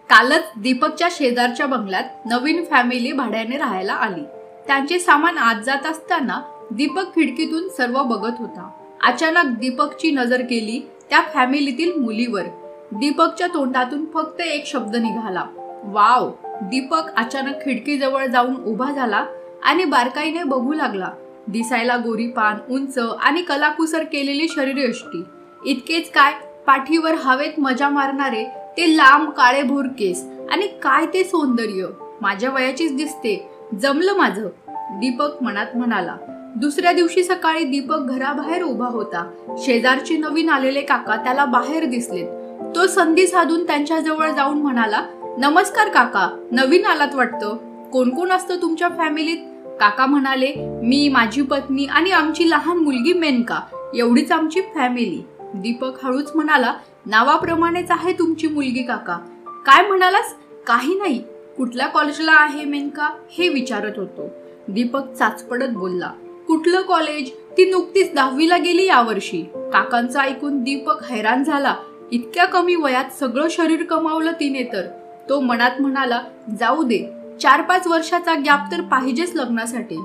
कालच दीपकच्या शेजारच्या बंगल्यात नवीन फॅमिली भाड्याने राहायला आली। त्यांचे सामान आत जात असताना दीपक खिडकीतून सर्व बघत होता। अचानक दीपकची नजर गेली त्या फॅमिलीतील मुलीवर। दीपकच्या तोंडातून फक्त एक शब्द निघाला, वाव। दीपक अचानक खिडकीजवळ जाऊन उभा झाला आणि बारकाईने बघू लागला। दिसायला गोरीपान, उंच आणि कलाकुसर केलेली शरीरयष्टी। इतकेच काय, पाठीवर हवेत मजा मारणारे ते लांब काळेभोर केस आणि काय ते सौंदर्य। माझ्या वयाचीच दिसते, जमलं माझं, दीपक मनात म्हणाला। दुसऱ्या दिवशी सकाळी दीपक घराबाहेर उभा होता। शेजारचे नवीन आलेले काका त्याला बाहेर दिसले। तो संधी साधून त्यांच्या जवळ जाऊन म्हणाला, नमस्कार काका, नवीन आलात वाटतं। कोण कोण असतं तुमच्या फॅमिलीत? काका म्हणाले, मी, माझी पत्नी आणि आमची लहान मुलगी मेनका, एवढीच आमची फॅमिली। दीपक हळूच म्हणाला, नावाप्रमाणेच आहे तुमची मुलगी काका। काय म्हणालास? काही नाही। कुठल्या कॉलेजला आहे मेनका? हे विचारत होतो। दीपक चाचपडत बोलला, कुठलं कॉलेज? ती नुकतीच 10वीला गेली यावर्षी। काकांचं ऐकून दीपक हैराण झाला। इतक्या कमी वयात सगळं शरीर कमावलं तिने तर। तो मनात म्हणाला, जाऊ दे, 4-5 वर्षाचा गॅप तर पाहिजेच लग्नासाठी।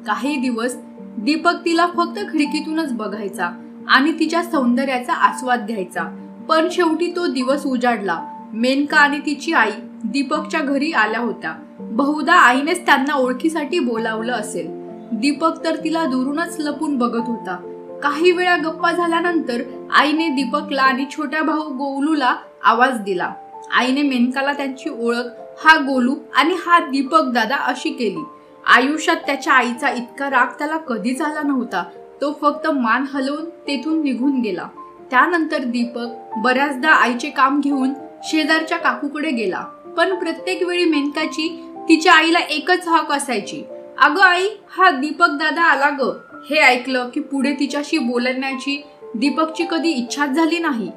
काही दिवस दीपक तिला फक्त खिडकीतूनच बघायचा आणि तिच्या सौंदर्याचा आस्वाद घ्यायचा। पण शेवटी तो दिवस उजाडला। मेनका आणि तिची आई दीपकच्या घरी आल्या होत्या। बहुधा आईनेच त्यांना ओळखीसाठी बोलावलं असेल। दीपक तर तिला दुरूनच लपून बघत होता। काही वेळा गप्पा झाल्यानंतर आईने दीपकला आणि छोट्या भाऊ गोलूला आवाज दिला। आईने मेनकाला त्यांची ओळख, हा गोलू आणि हा दीपक दादा अशी केली। आयुष्यात त्याच्या आईचा इतका राग त्याला कधीच आला नव्हता। तो फक्त मान हलवून तेथून निघून गेला। त्यानंतर दीपक बऱ्याचदा आईचे काम घेऊन शेजारच्या काकूकडे गेला। पण प्रत्येक वेळी मेनकाची तिच्या आईला एकच हाक असायची, अगं आई, हा दीपक दादा आला ग। हे ऐकलं की पुढे तिच्याशी बोलण्याची दीपकची कधी इच्छाच झाली नाही।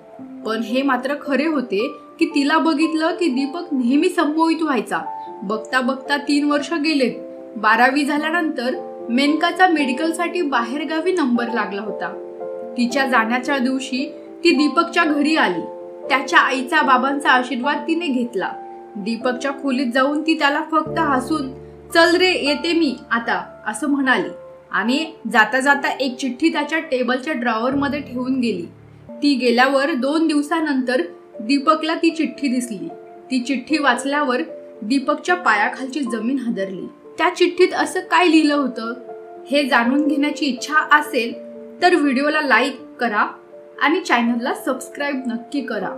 पण हे मात्र खरे होते की तिला बघितलं की दीपक नेहमी संमोहित व्हायचा। बघता बघता 3 वर्ष गेलेत। 12वी झाल्यानंतर मेनकाचा मेडिकलसाठी बाहेरगावी नंबर लागला होता। तिच्या जाण्याच्या दिवशी ती दीपकच्या घरी आली। त्याच्या आईचा बाबांचा आशीर्वाद तिने घेतला। दीपकच्या खोलीत जाऊन ती त्याला फक्त हसून, चल रे येते मी आता, असं म्हणाली आणि जाता जाता एक चिठ्ठी त्याच्या टेबलच्या ड्रॉवर मध्ये ठेवून गेली। ती गेल्यावर 2 दिवसानंतर दीपकला ती चिठ्ठी दिसली। ती चिठ्ठी वाचल्यावर दीपकच्या पायाखालची जमीन हादरली। त्या चिठ्ठीत असं काय लिहिलं होतं हे जाणून घेण्याची इच्छा असेल तर व्हिडिओला लाईक करा आणि चॅनलला सबस्क्राईब नक्की करा।